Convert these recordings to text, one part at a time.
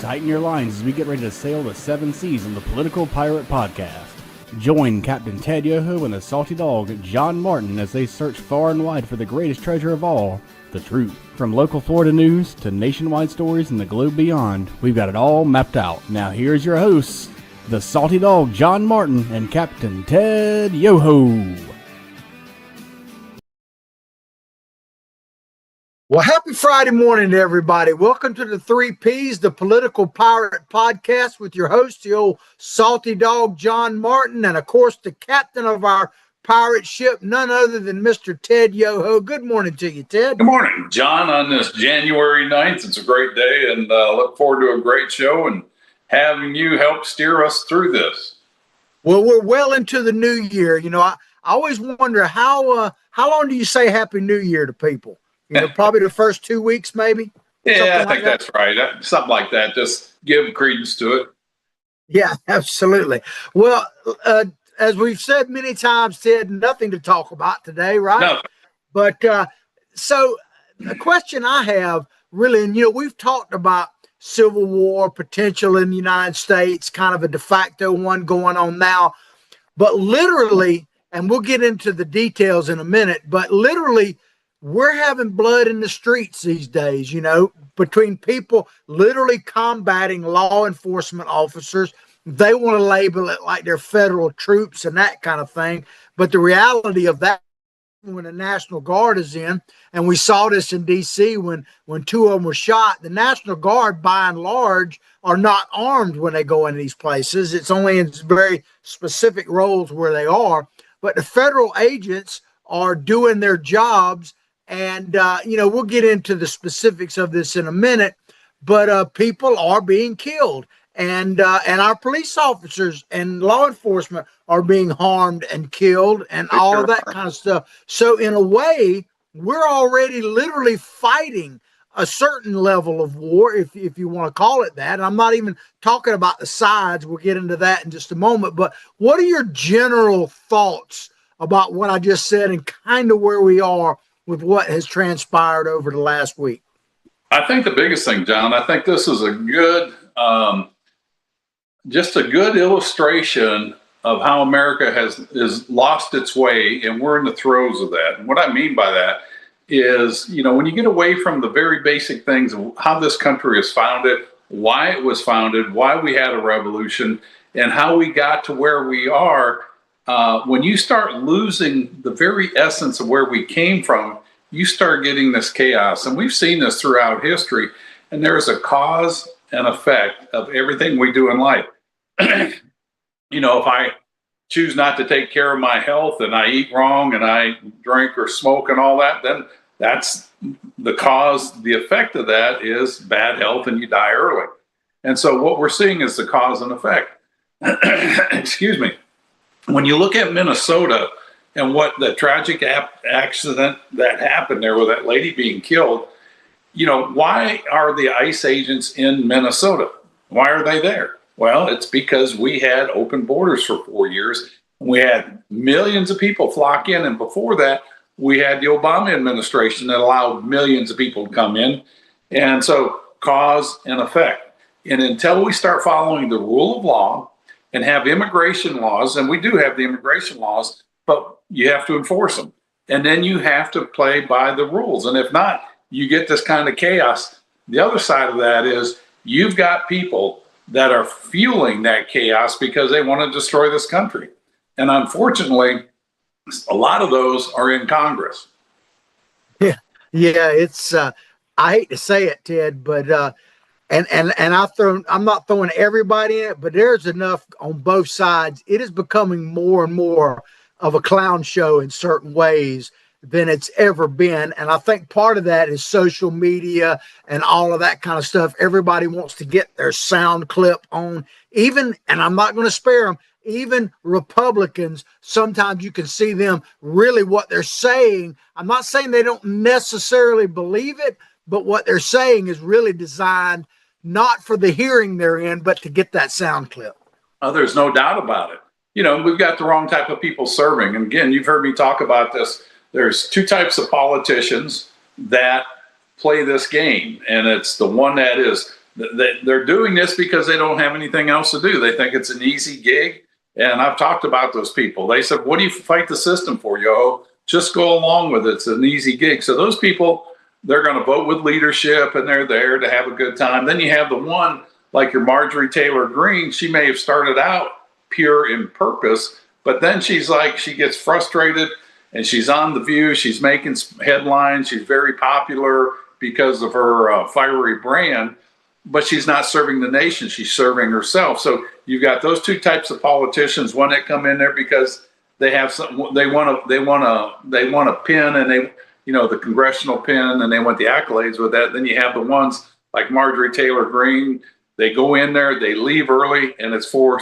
Tighten your lines as we get ready to sail the seven seas on the Political Pirate Podcast. Join Captain Ted Yoho and the salty dog John Martin as they search far and wide for the greatest treasure of all, the truth. From local Florida news to nationwide stories and the globe beyond, we've got it all mapped out. Now here's your hosts, the salty dog John Martin and Captain Ted Yoho. Well, happy Friday morning to everybody. Welcome to the 3 Ps, the Political Pirate Podcast with your host, the old salty dog, John Martin, and of course, the captain of our pirate ship, none other than Mr. Ted Yoho. Good morning to you, Ted. Good morning, John, on this January 9th. It's a great day and look forward to a great show and having you help steer us through this. Well, we're well into the new year. You know, I always wonder how long do you say Happy New Year to people? You know, probably the first 2 weeks, maybe. Yeah, I think that's right. Something like that. Just give credence to it. Yeah, absolutely. Well, as we've said many times, Ted, nothing to talk about today, right? No. But so the question I have really, and you know, we've talked about civil war potential in the United States, kind of a de facto one going on now, but literally, and we'll get into the details in a minute, but literally, we're having blood in the streets these days, you know, between people literally combating law enforcement officers. They want to label it like they're federal troops and that kind of thing. But the reality of that, when the National Guard is in, and we saw this in D.C. when 2 of them were shot, the National Guard, by and large, are not armed when they go into these places. It's only in very specific roles where they are. But the federal agents are doing their jobs. And, you know, we'll get into the specifics of this in a minute, but people are being killed and our police officers and law enforcement are being harmed and killed and all of that kind of stuff. So in a way, we're already literally fighting a certain level of war, if you want to call it that. And I'm not even talking about the sides. We'll get into that in just a moment. But what are your general thoughts about what I just said and kind of where we are with what has transpired over the last week? I think the biggest thing, John, I think this is a good, just a good illustration of how America has lost its way, and we're in the throes of that. And what I mean by that is, you know, when you get away from the very basic things of how this country is founded, why it was founded, why we had a revolution, and how we got to where we are, when you start losing the very essence of where we came from, you start getting this chaos. And we've seen this throughout history. And there is a cause and effect of everything we do in life. You know, if I choose not to take care of my health and I eat wrong and I drink or smoke and all that, then that's the cause. The effect of that is bad health and you die early. And so what we're seeing is the cause and effect. Excuse me. When you look at Minnesota and what the tragic accident that happened there with that lady being killed, you know, why are the ICE agents in Minnesota? Why are they there? Well, it's because we had open borders for 4 years. We had millions of people flock in. And before that, we had the Obama administration that allowed millions of people to come in. And so cause and effect. And until we start following the rule of law, and have immigration laws, and we do have the immigration laws, but you have to enforce them. And then you have to play by the rules. And if not, you get this kind of chaos. The other side of that is you've got people that are fueling that chaos because they want to destroy this country. And unfortunately, a lot of those are in Congress. Yeah, it's, I hate to say it, Ted, but And I'm not throwing everybody in it, but there's enough on both sides. It is becoming more and more of a clown show in certain ways than it's ever been. And I think part of that is social media and all of that kind of stuff. Everybody wants to get their sound clip on even, and I'm not going to spare them, even Republicans. Sometimes you can see them really what they're saying. I'm not saying they don't necessarily believe it, but what they're saying is really designed not for the hearing they're in, but to get that sound clip. Oh, there's no doubt about it. You know, we've got the wrong type of people serving. And again, you've heard me talk about this. There's 2 types of politicians that play this game. And it's the one that is They're doing this because they don't have anything else to do. They think it's an easy gig. And I've talked about those people. They said, what do you fight the system for, Yoho? Just go along with it. It's an easy gig. So those people, they're going to vote with leadership, and they're there to have a good time. Then you have the one like your Marjorie Taylor Greene. She may have started out pure in purpose, but then she gets frustrated, and she's on The View. She's making headlines. She's very popular because of her fiery brand, but she's not serving the nation. She's serving herself. So you've got those two types of politicians. One that come in there because they have something, they want a pin, and they, the congressional pin, and they want the accolades with that. Then you have the ones like Marjorie Taylor Greene. They go in there, they leave early, and it's for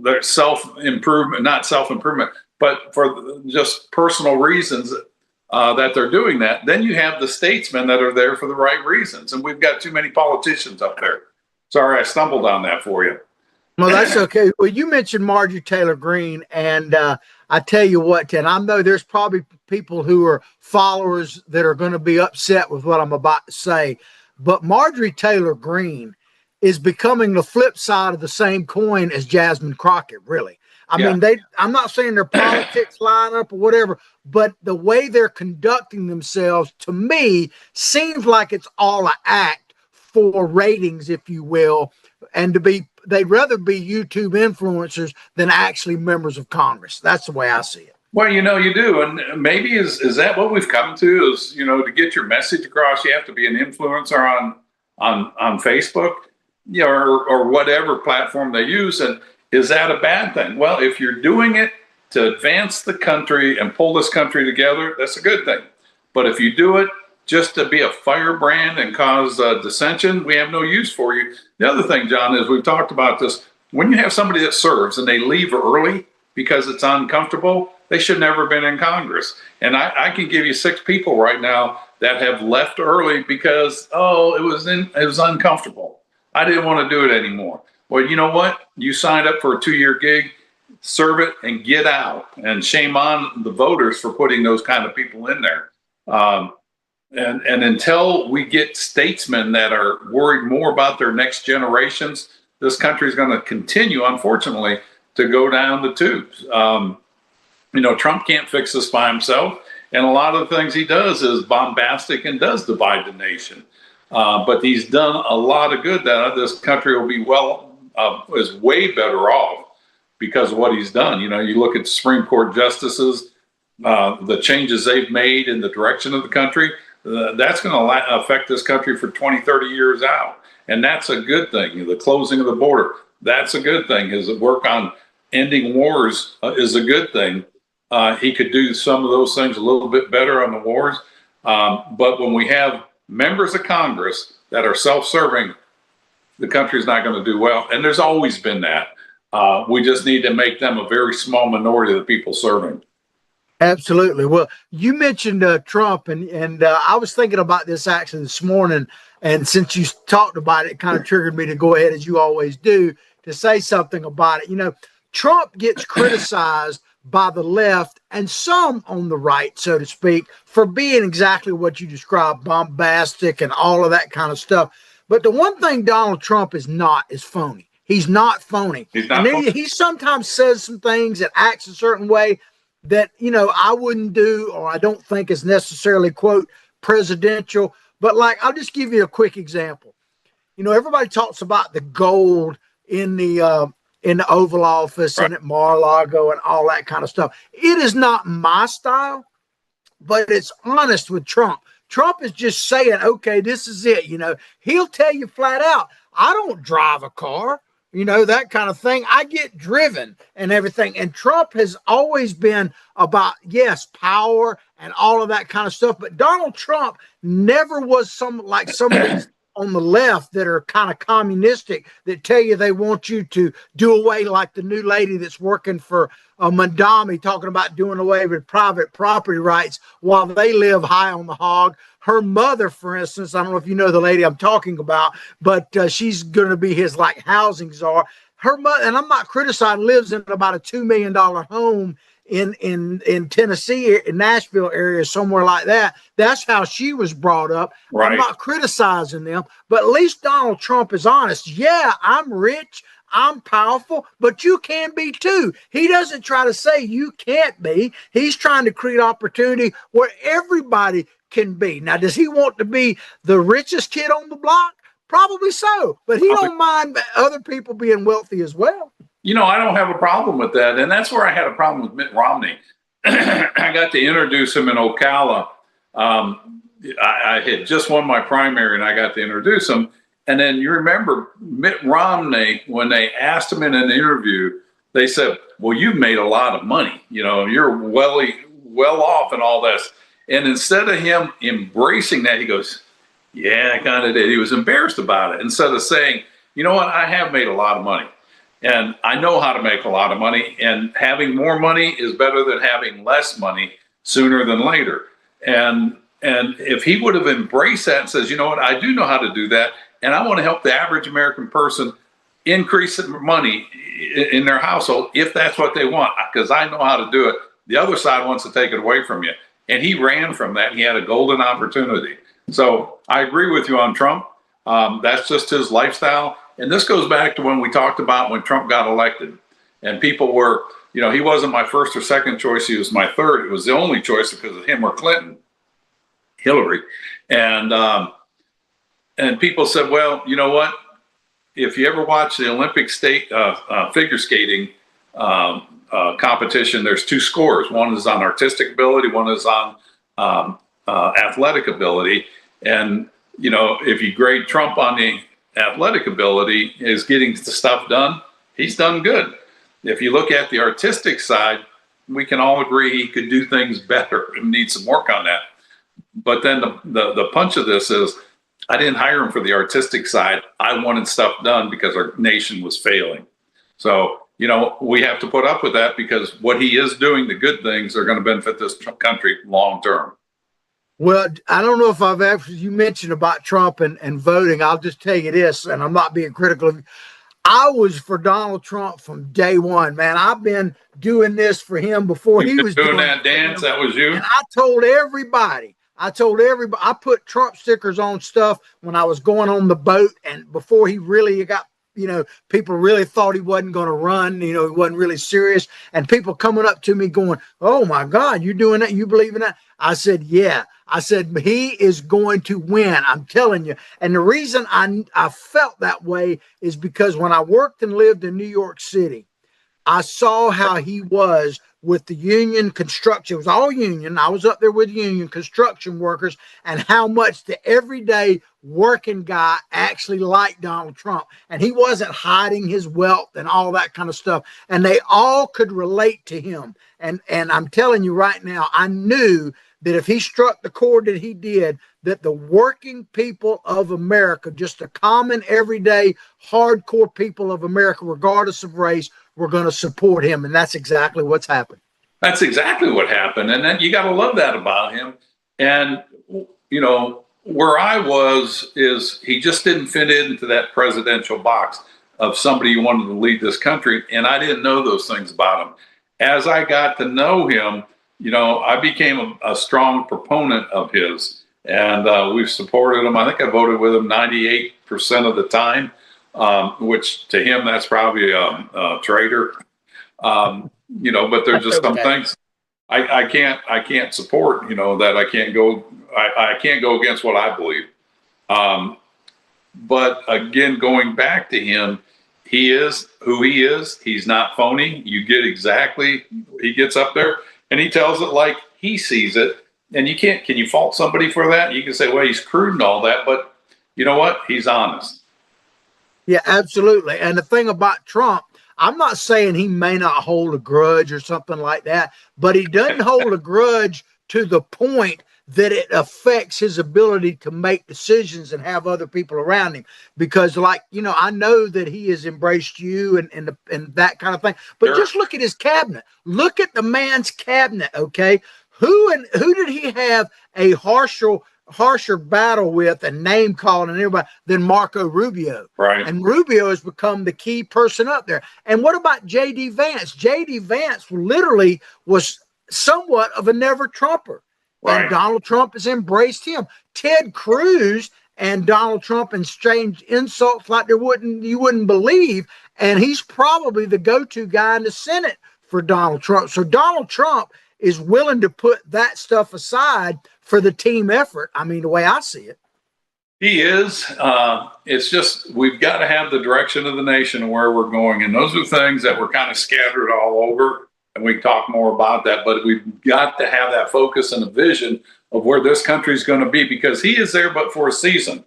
their self-improvement, not self-improvement, but for just personal reasons that they're doing that. Then you have the statesmen that are there for the right reasons. And we've got too many politicians up there. Sorry, I stumbled on that for you. Well, that's okay. Well, you mentioned Marjorie Taylor Greene, and I tell you what, Ted, I know there's probably people who are followers that are going to be upset with what I'm about to say, but Marjorie Taylor Greene is becoming the flip side of the same coin as Jasmine Crockett, really. I mean, I'm not saying their politics line up or whatever, but the way they're conducting themselves, to me, seems like it's all an act for ratings, if you will, and they'd rather be YouTube influencers than actually members of Congress. That's the way I see it. Well, you do. And maybe is that what we've come to is, to get your message across, you have to be an influencer on Facebook, or whatever platform they use. And is that a bad thing? Well, if you're doing it to advance the country and pull this country together, that's a good thing. But if you do it just to be a firebrand and cause dissension, we have no use for you. The other thing, John, is we've talked about this. When you have somebody that serves and they leave early because it's uncomfortable, they should never have been in Congress. And I can give you 6 people right now that have left early because, it was uncomfortable. I didn't want to do it anymore. Well, you know what? You signed up for a 2-year gig, serve it and get out. And shame on the voters for putting those kind of people in there. And until we get statesmen that are worried more about their next generations, this country is going to continue, unfortunately, to go down the tubes. Trump can't fix this by himself. And a lot of the things he does is bombastic and does divide the nation. But he's done a lot of good that this country will be is way better off because of what he's done. You look at Supreme Court justices, the changes they've made in the direction of the country, that's going to affect this country for 20, 30 years out. And that's a good thing. The closing of the border, that's a good thing. His work on ending wars is a good thing. He could do some of those things a little bit better on the wars. But when we have members of Congress that are self-serving, the country's not going to do well. And there's always been that. We just need to make them a very small minority of the people serving. Absolutely. Well, you mentioned Trump, and I was thinking about this actually this morning. And since you talked about it, it kind of triggered me to go ahead, as you always do, to say something about it. Trump gets criticized by the left and some on the right, so to speak, for being exactly what you described, bombastic and all of that kind of stuff. But the one thing Donald Trump is not is phony. He's not phony. He sometimes says some things and acts a certain way that, I wouldn't do, or I don't think is necessarily, quote, presidential. But I'll just give you a quick example. Everybody talks about the gold in the Oval Office, right, and at Mar-a-Lago and all that kind of stuff. It is not my style, but it's honest with Trump. Trump is just saying, okay, this is it. He'll tell you flat out, I don't drive a car, that kind of thing. I get driven and everything. And Trump has always been about, yes, power and all of that kind of stuff. But Donald Trump never was some of these on the left that are kind of communistic that tell you they want you to do away, like the new lady that's working for Mondami, talking about doing away with private property rights while they live high on the hog. Her mother, for instance, I don't know if you know the lady I'm talking about, but she's going to be his housing czar. Her mother, and I'm not criticizing, lives in about a $2 million home in Tennessee, in Nashville area, somewhere like that. That's how she was brought up. Right. I'm not criticizing them, but at least Donald Trump is honest. Yeah, I'm rich, I'm powerful, but you can be too. He doesn't try to say you can't be. He's trying to create opportunity where everybody can be. Now, does he want to be the richest kid on the block? Probably so, but he don't mind other people being wealthy as well. I don't have a problem with that. And that's where I had a problem with Mitt Romney. I got to introduce him in Ocala. I had just won my primary and I got to introduce him. And then you remember Mitt Romney, when they asked him in an interview, they said, well, you've made a lot of money. You're well off and all this. And instead of him embracing that, he goes, yeah, I kind of did. He was embarrassed about it. Instead of saying, you know what, I have made a lot of money. And I know how to make a lot of money. And having more money is better than having less money sooner than later. And if he would have embraced that and says, you know what, I do know how to do that. And I want to help the average American person increase money in their household if that's what they want, because I know how to do it. The other side wants to take it away from you. And he ran from that. He had a golden opportunity. So I agree with you on Trump. That's just his lifestyle. And this goes back to when we talked about when Trump got elected. And people were, he wasn't my first or second choice. He was my third. It was the only choice because of him or Hillary. And people said, well, you know what? If you ever watch the Olympic figure skating competition, there's two scores. One is on artistic ability. One is on athletic ability. And, if you grade Trump on the athletic ability, is getting the stuff done, he's done good. If you look at the artistic side, we can all agree he could do things better and need some work on that. But then the punch of this is, I didn't hire him for the artistic side. I wanted stuff done because our nation was failing. So, we have to put up with that because what he is doing, the good things, are going to benefit this country long term. Well, I don't know if you mentioned about Trump and voting. I'll just tell you this, and I'm not being critical of you. I was for Donald Trump from day one, man. I've been doing this for him before he was doing that dance. That was you. And I told everybody, I put Trump stickers on stuff when I was going on the boat and before he really got, people really thought he wasn't going to run, he wasn't really serious. And people coming up to me going, oh my God, you doing that? You believe in that? I said, yeah. I said, he is going to win. I'm telling you. And the reason I felt that way is because when I worked and lived in New York City, I saw how he was with the union construction. It was all union. I was up there with union construction workers and how much the everyday working guy actually liked Donald Trump. And he wasn't hiding his wealth and all that kind of stuff. And they all could relate to him. And I'm telling you right now, I knew that if he struck the chord that he did, that the working people of America, just the common, everyday, hardcore people of America, regardless of race, were going to support him. And that's exactly what's happened. That's exactly what happened. And then you got to love that about him. And, where I was is he just didn't fit into that presidential box of somebody who wanted to lead this country. And I didn't know those things about him. As I got to know him, I became a strong proponent of his, and we've supported him. I think I voted with him 98% of the time, which to him, that's probably a traitor. But there's just some things I can't support, that I can't go against what I believe. But again, going back to him, he is who he is. He's not phony. You get exactly, he gets up there and he tells it like he sees it. And can you fault somebody for that? You can say, well, he's crude and all that, but you know what? He's honest. Yeah, absolutely. And the thing about Trump, I'm not saying he may not hold a grudge or something like that, but he doesn't hold a grudge to the point that it affects his ability to make decisions and have other people around him. Because I know that he has embraced you and that kind of thing, but sure. Just look at his cabinet. Look at the man's cabinet. Okay. Who did he have a harsher harsher battle with and name calling and everybody than Marco Rubio. Right. And Rubio has become the key person up there. And what about J.D. Vance? J.D. Vance literally was somewhat of a never Trumper. Right. And Donald Trump has embraced him. Ted Cruz and Donald Trump exchanged insults like you wouldn't believe. And he's probably the go-to guy in the Senate for Donald Trump. So Donald Trump is willing to put that stuff aside for the team effort. I mean, the way I see it. He is. It's just we've got to have the direction of the nation and where we're going. And those are things that were kind of scattered all over. And we can talk more about that. But we've got to have that focus and a vision of where this country is going to be, because he is there but for a season,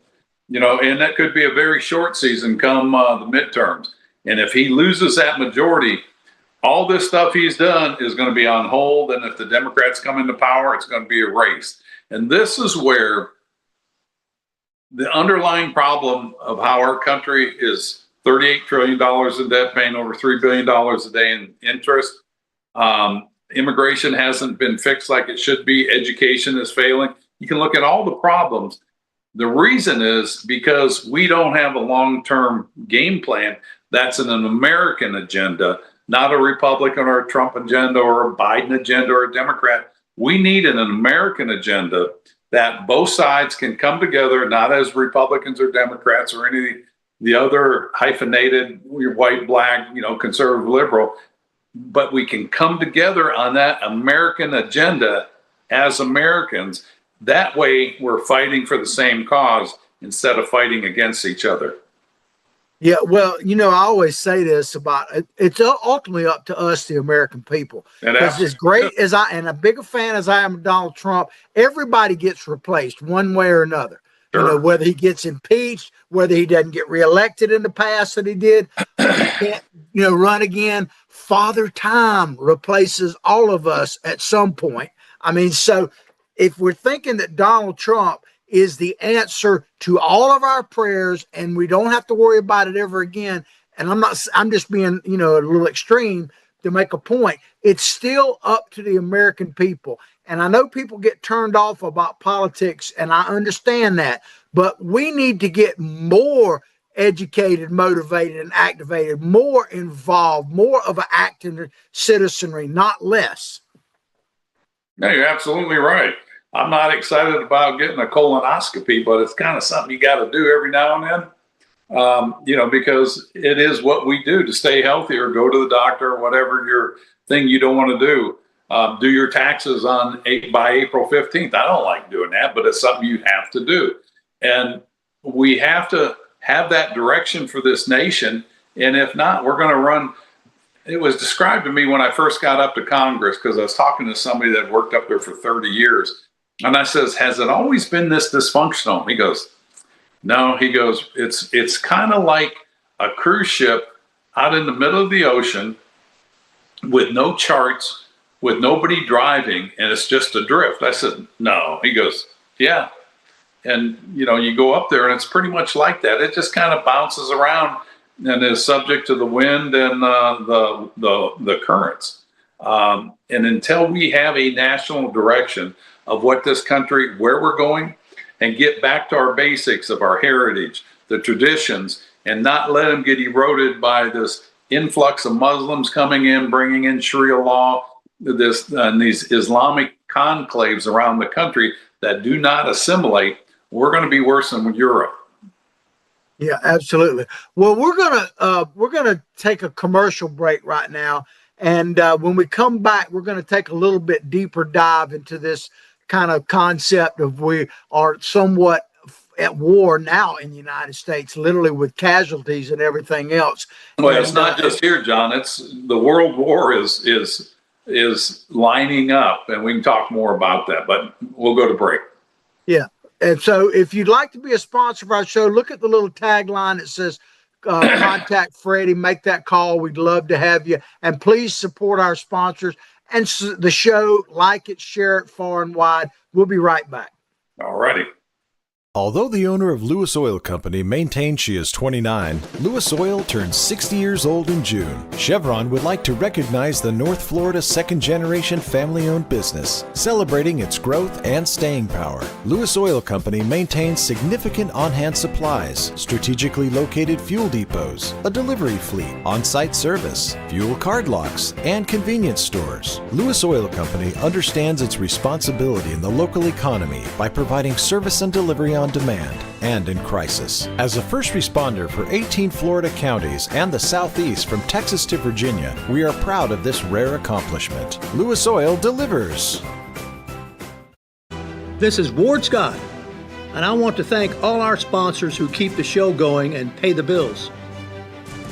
and that could be a very short season come the midterms. And if he loses that majority, all this stuff he's done is going to be on hold. And if the Democrats come into power, it's going to be erased. And this is where the underlying problem of how our country is $38 trillion in debt, paying over $3 billion a day in interest. Immigration hasn't been fixed like it should be. Education is failing. You can look at all the problems. The reason is because we don't have a long-term game plan that's an American agenda, not a Republican or a Trump agenda or a Biden agenda or a Democrat. We need an American agenda that both sides can come together, not as Republicans or Democrats or any of the other hyphenated, white, black, conservative, liberal, but we can come together on that American agenda as Americans. That way we're fighting for the same cause instead of fighting against each other. Yeah, well, I always say this about it. It's ultimately up to us, the American people. Because as great as and a bigger fan as I am of Donald Trump, everybody gets replaced one way or another. Sure. Whether he gets impeached, whether he doesn't get reelected in the past that he did, he can't, run again. Father Time replaces all of us at some point. I mean, so if we're thinking that Donald Trump is the answer to all of our prayers and we don't have to worry about it ever again, and I'm just being, a little extreme to make a point, it's still up to the American people. And I know people get turned off about politics, and I understand that, but we need to get more educated, motivated, and activated, more involved, more of an active citizenry, not less. No, you're absolutely right. I'm not excited about getting a colonoscopy, but it's kind of something you got to do every now and then, because it is what we do to stay healthy or go to the doctor or whatever your thing you don't want to do. Do your taxes by April 15th. I don't like doing that, but it's something you have to do. And we have to have that direction for this nation. And if not, we're going to run. It was described to me when I first got up to Congress, because I was talking to somebody that worked up there for 30 years. And I says, has it always been this dysfunctional? He goes, no. He goes, it's kind of like a cruise ship out in the middle of the ocean with no charts, with nobody driving, and it's just adrift. I said, no. He goes, yeah. And, you go up there and it's pretty much like that. It just kind of bounces around and is subject to the wind and the currents. And until we have a national direction of what this country, where we're going, and get back to our basics of our heritage, the traditions, and not let them get eroded by this influx of Muslims coming in, bringing in Sharia law, these Islamic conclaves around the country that do not assimilate, we're going to be worse than Europe. Yeah, absolutely. Well, we're gonna take a commercial break right now, and when we come back, we're going to take a little bit deeper dive into this kind of concept of we are somewhat at war now in the United States, literally with casualties and everything else. Well, it's not just here, John. It's the world war is lining up, and we can talk more about that. But we'll go to break. Yeah. And so if you'd like to be a sponsor of our show, look at the little tagline that says, contact Freddie, make that call. We'd love to have you. And please support our sponsors and the show, like it, share it far and wide. We'll be right back. All righty. Although the owner of Lewis Oil Company maintains she is 29, Lewis Oil turns 60 years old in June. Chevron would like to recognize the North Florida second-generation family-owned business, celebrating its growth and staying power. Lewis Oil Company maintains significant on-hand supplies, strategically located fuel depots, a delivery fleet, on-site service, fuel card locks, and convenience stores. Lewis Oil Company understands its responsibility in the local economy by providing service and delivery on demand and in crisis. As a first responder for 18 Florida counties and the Southeast from Texas to Virginia, we are proud of this rare accomplishment. Lewis Oil delivers. This is Ward Scott, and I want to thank all our sponsors who keep the show going and pay the bills.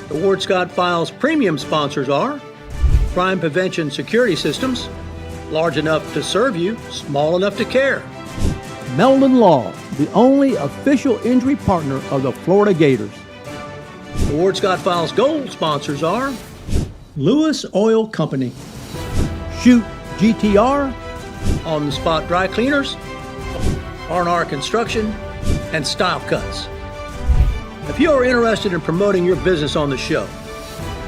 The Ward Scott Files premium sponsors are Crime Prevention Security Systems, large enough to serve you, small enough to care. Meldon Law, the only official injury partner of the Florida Gators. The Ward Scott Files Gold sponsors are Lewis Oil Company, Shoot GTR, On the Spot Dry Cleaners, R&R Construction, and Style Cuts. If you are interested in promoting your business on the show,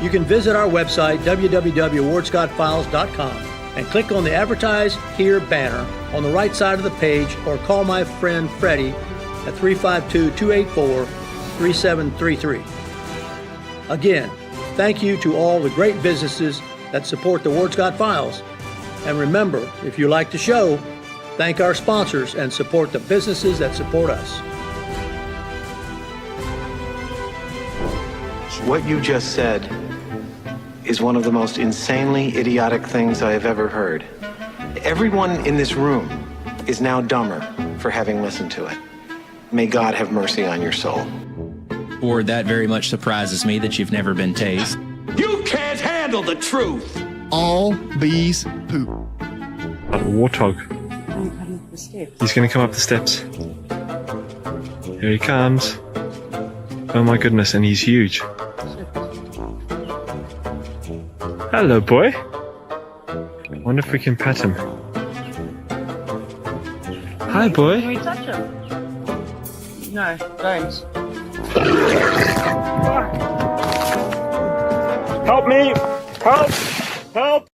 you can visit our website, www.wardscottfiles.com, and click on the Advertise Here banner on the right side of the page, or call my friend Freddie at 352-284-3733. Again, thank you to all the great businesses that support the Ward Scott Files. And remember, if you like the show, thank our sponsors and support the businesses that support us. What you just said is one of the most insanely idiotic things I have ever heard. Everyone in this room is now dumber for having listened to it. May God have mercy on your soul. Or that very much surprises me that you've never been tased. You can't handle the truth! All bees poop. A warthog. He's gonna come up the steps. Here he comes. Oh my goodness, and he's huge. Hello, boy. I wonder if we can pet him. Hi, boy. Can we touch him? No, don't. Help me! Help! Help!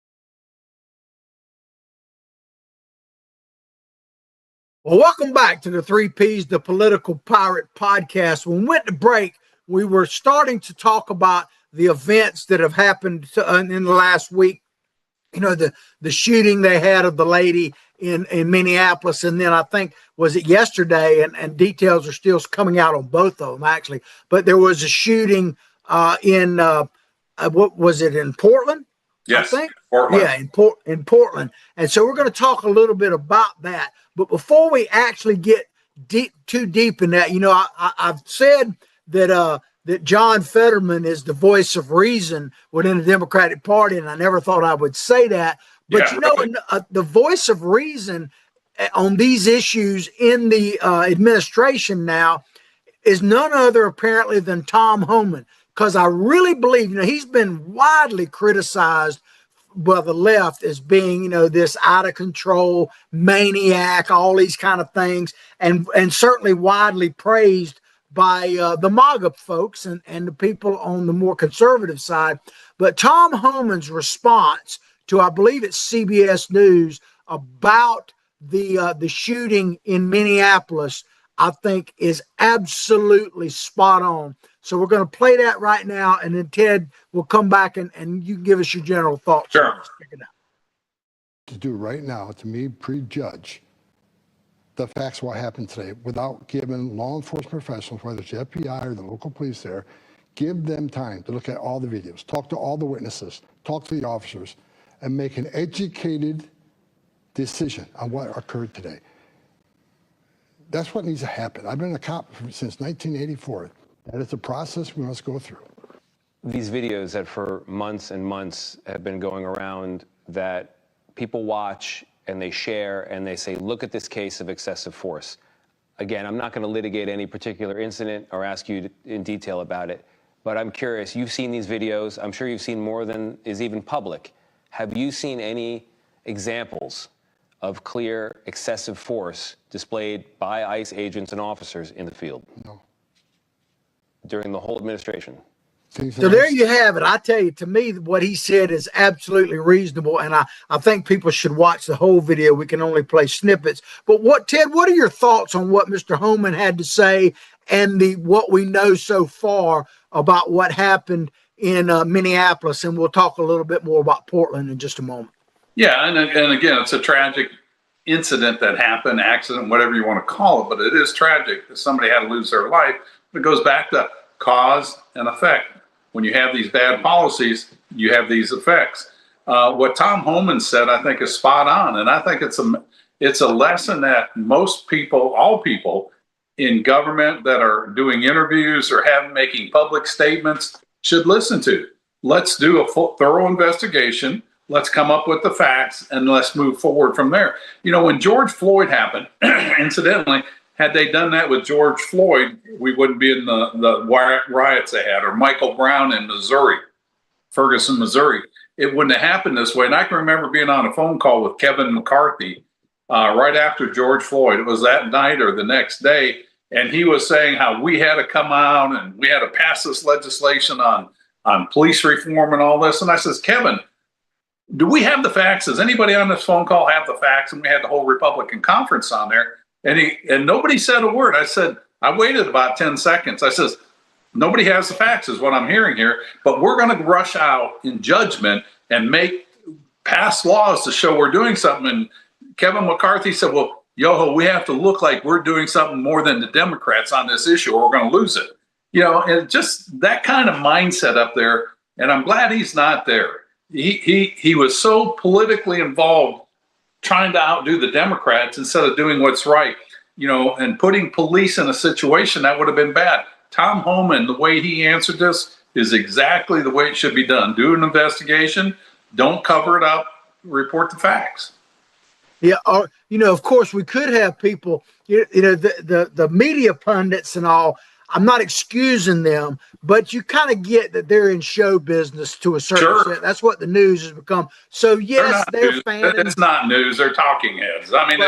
Well, welcome back to the 3Ps, the Political Pirate Podcast. When we went to break, we were starting to talk about the events that have happened in the last week. You know, the shooting they had of the lady in Minneapolis, and then I think, was it yesterday, and details are still coming out on both of them, actually. But there was a shooting in, what was it, in Portland? Yes, I think? Portland. Yeah, in Portland. And so we're going to talk a little bit about that. But before we actually get too deep in that, you know, I've said that that John Fetterman is the voice of reason within the Democratic Party, and I never thought I would say that. But, yeah, you know, really. The voice of reason on these issues in the administration now is none other, apparently, than Tom Homan, because I really believe, you know, he's been widely criticized by the left as being, you know, this out of control maniac, all these kind of things, and certainly widely praised by the MAGA folks and the people on the more conservative side. But Tom Homan's response to, I believe it's CBS News, about the shooting in Minneapolis, I think is absolutely spot on. So we're going to play that right now, and then Ted will come back and you can give us your general thoughts. Sure. Check it out. To do right now, to me, prejudge the facts of what happened today without giving law enforcement professionals, whether it's the FBI or the local police there, give them time to look at all the videos, talk to all the witnesses, talk to the officers, and make an educated decision on what occurred today. That's what needs to happen. I've been a cop since 1984. That is a process we must go through. These videos that for months and months have been going around that people watch and they share and they say, look at this case of excessive force. Again, I'm not going to litigate any particular incident or ask you in detail about it, but I'm curious, you've seen these videos. I'm sure you've seen more than is even public. Have you seen any examples of clear excessive force displayed by ICE agents and officers in the field? No. During the whole administration? So there you have it. I tell you, to me, what he said is absolutely reasonable, and I think people should watch the whole video. We can only play snippets. But Ted, what are your thoughts on what Mr. Homan had to say and what we know so far about what happened in Minneapolis? And we'll talk a little bit more about Portland in just a moment. Yeah, and again, it's a tragic incident that happened, accident, whatever you want to call it, but it is tragic that somebody had to lose their life. It goes back to cause and effect. When you have these bad policies, you have these effects. What Tom Homan said, I think, is spot on, and I think it's a lesson that most people, all people in government that are doing interviews or making public statements should listen to. Let's do a thorough investigation. Let's come up with the facts, and let's move forward from there. You know, when George Floyd happened, incidentally, had they done that with George Floyd, we wouldn't be in the riots they had, or Michael Brown in Missouri, Ferguson, Missouri. It wouldn't have happened this way. And I can remember being on a phone call with Kevin McCarthy right after George Floyd. It was that night or the next day. And he was saying how we had to come out and we had to pass this legislation on police reform and all this. And I says, Kevin, do we have the facts? Does anybody on this phone call have the facts? And we had the whole Republican conference on there. And nobody said a word. I said, I waited about 10 seconds. I says, nobody has the facts is what I'm hearing here, but we're going to rush out in judgment and pass laws to show we're doing something. And Kevin McCarthy said, well, Yoho, we have to look like we're doing something more than the Democrats on this issue or we're going to lose it. You know, and just that kind of mindset up there. And I'm glad he's not there. He was so politically involved trying to outdo the Democrats instead of doing what's right, you know, and putting police in a situation that would have been bad. Tom Homan, the way he answered this is exactly the way it should be done. Do an investigation, don't cover it up, report the facts. Yeah, or, you know, of course, we could have people, you know, the media pundits and all. I'm not excusing them, but you kind of get that they're in show business to a certain extent. That's what the news has become. So yes, they're fanning. It's not news; they're talking heads. I mean,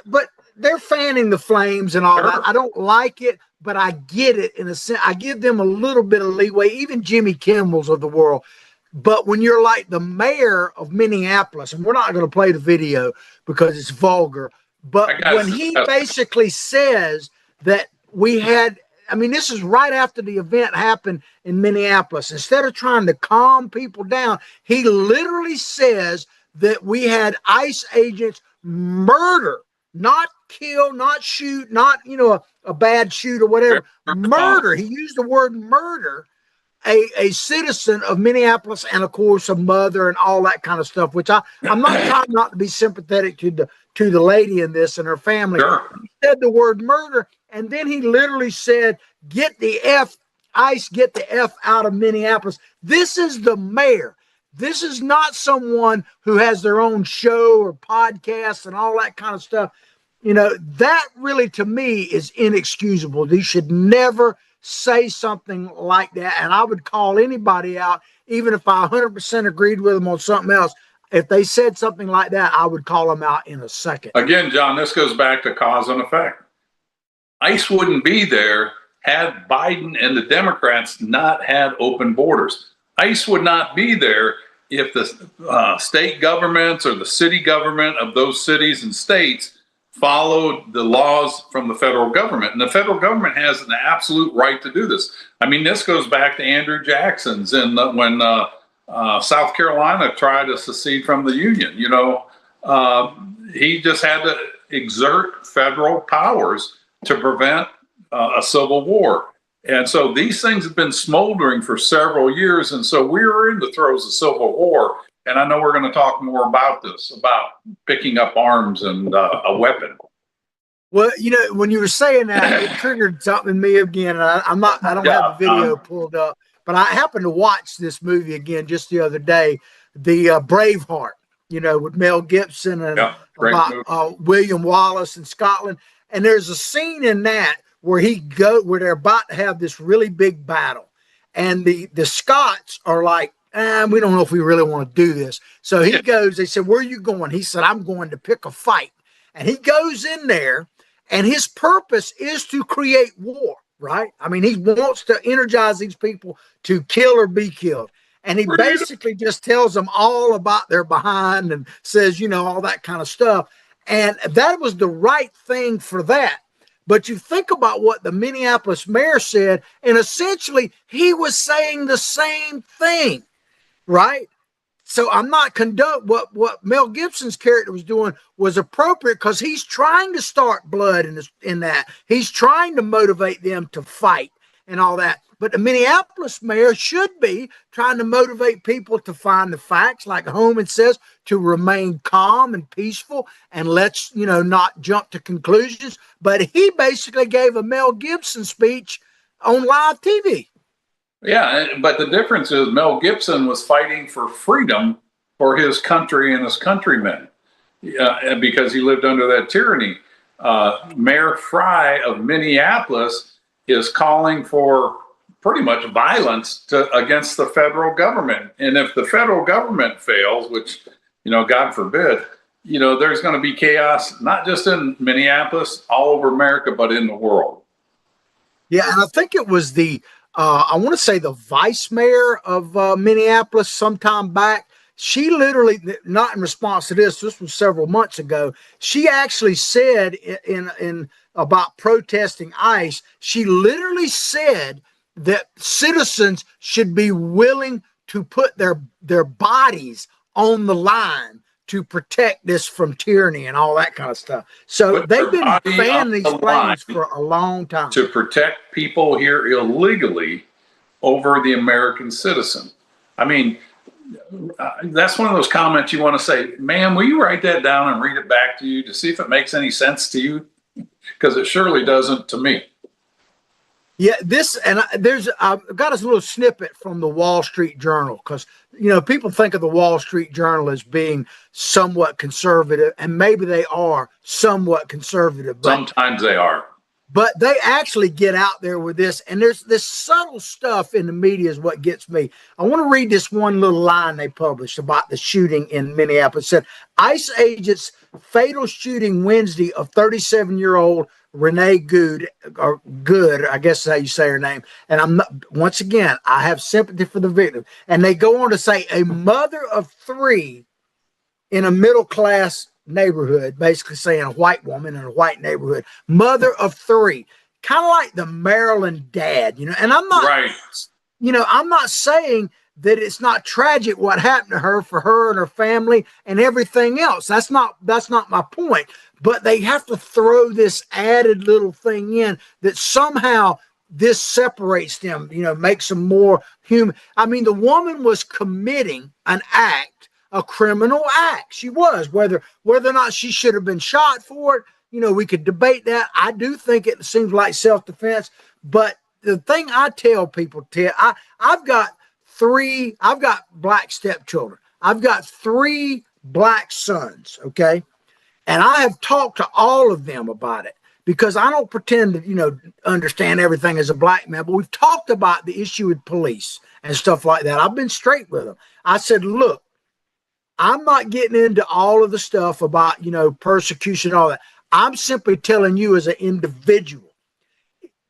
but they're fanning the flames and all that. I don't like it, but I get it in a sense. I give them a little bit of leeway, even Jimmy Kimmel's of the world. But when you're like the mayor of Minneapolis, and we're not going to play the video because it's vulgar, but when he basically says that we had. I mean, this is right after the event happened in Minneapolis. Instead of trying to calm people down, he literally says that we had ICE agents murder, not kill, not shoot, not, you know, a bad shoot or whatever. Murder. He used the word murder, a citizen of Minneapolis and, of course, a mother and all that kind of stuff, which I'm not trying not to be sympathetic to the lady in this and her family. He said the word murder. And then he literally said, ICE, get the F out of Minneapolis. This is the mayor. This is not someone who has their own show or podcast and all that kind of stuff. You know, that really, to me, is inexcusable. They should never say something like that. And I would call anybody out, even if I 100% agreed with them on something else. If they said something like that, I would call them out in a second. Again, John, this goes back to cause and effect. ICE wouldn't be there had Biden and the Democrats not had open borders. ICE would not be there if the state governments or the city government of those cities and states followed the laws from the federal government. And the federal government has an absolute right to do this. I mean, this goes back to Andrew Jackson's when South Carolina tried to secede from the Union. You know, he just had to exert federal powers to prevent a civil war. And so these things have been smoldering for several years. And so we're in the throes of civil war. And I know we're going to talk more about this, about picking up arms and a weapon. Well, you know, when you were saying that, it triggered something in me again. And I don't have the video pulled up, but I happened to watch this movie again just the other day, the Braveheart, you know, with Mel Gibson and about William Wallace in Scotland. And there's a scene in that where they're about to have this really big battle. And the Scots are like we don't know if we really want to do this. So he goes, they said, where are you going? He said, I'm going to pick a fight. And he goes in there, and his purpose is to create war, right? I mean, he wants to energize these people to kill or be killed. And he basically just tells them all about their behind and says, all that kind of stuff. And that was the right thing for that. But you think about what the Minneapolis mayor said, and essentially he was saying the same thing, right? So I'm not what Mel Gibson's character was doing was appropriate because he's trying to start blood in that. He's trying to motivate them to fight and all that. But the Minneapolis mayor should be trying to motivate people to find the facts, like Holman says, to remain calm and peaceful and let's, not jump to conclusions. But he basically gave a Mel Gibson speech on live TV. Yeah, but the difference is Mel Gibson was fighting for freedom for his country and his countrymen because he lived under that tyranny. Mayor Fry of Minneapolis is calling for pretty much violence against the federal government. And if the federal government fails, which, God forbid, there's going to be chaos, not just in Minneapolis, all over America, but in the world. Yeah, and I think it was I want to say the vice mayor of Minneapolis sometime back. She literally, not in response to this was several months ago, she actually said in about protesting ICE, she literally said that citizens should be willing to put their bodies on the line to protect this from tyranny and all that kind of stuff. So they've been fanning these flames for a long time. To protect people here illegally over the American citizen. I mean, that's one of those comments you want to say, ma'am, will you write that down and read it back to you to see if it makes any sense to you? Because it surely doesn't to me. Yeah, I've got a little snippet from the Wall Street Journal because, people think of the Wall Street Journal as being somewhat conservative, and maybe they are somewhat conservative. Sometimes they are. But they actually get out there with this, and there's this subtle stuff in the media is what gets me. I want to read this one little line they published about the shooting in Minneapolis. It said, ICE agents fatal shooting Wednesday of 37-year-old Renee Good, I guess is how you say her name. And once again, I have sympathy for the victim. And they go on to say a mother of three in a middle-class neighborhood, basically saying a white woman in a white neighborhood, mother of three, kind of like the Maryland dad, and I'm not, right. I'm not saying that it's not tragic what happened to her for her and her family and everything else. That's not my point. But they have to throw this added little thing in that somehow this separates them, makes them more human. I mean, the woman was committing an act, a criminal act. She was, whether or not she should have been shot for it, we could debate that. I do think it seems like self-defense. But the thing I tell people, Ted, I've got black stepchildren. I've got 3 black sons, okay? And I have talked to all of them about it because I don't pretend to, understand everything as a black man, but we've talked about the issue with police and stuff like that. I've been straight with them. I said, look, I'm not getting into all of the stuff about, persecution and all that. I'm simply telling you as an individual,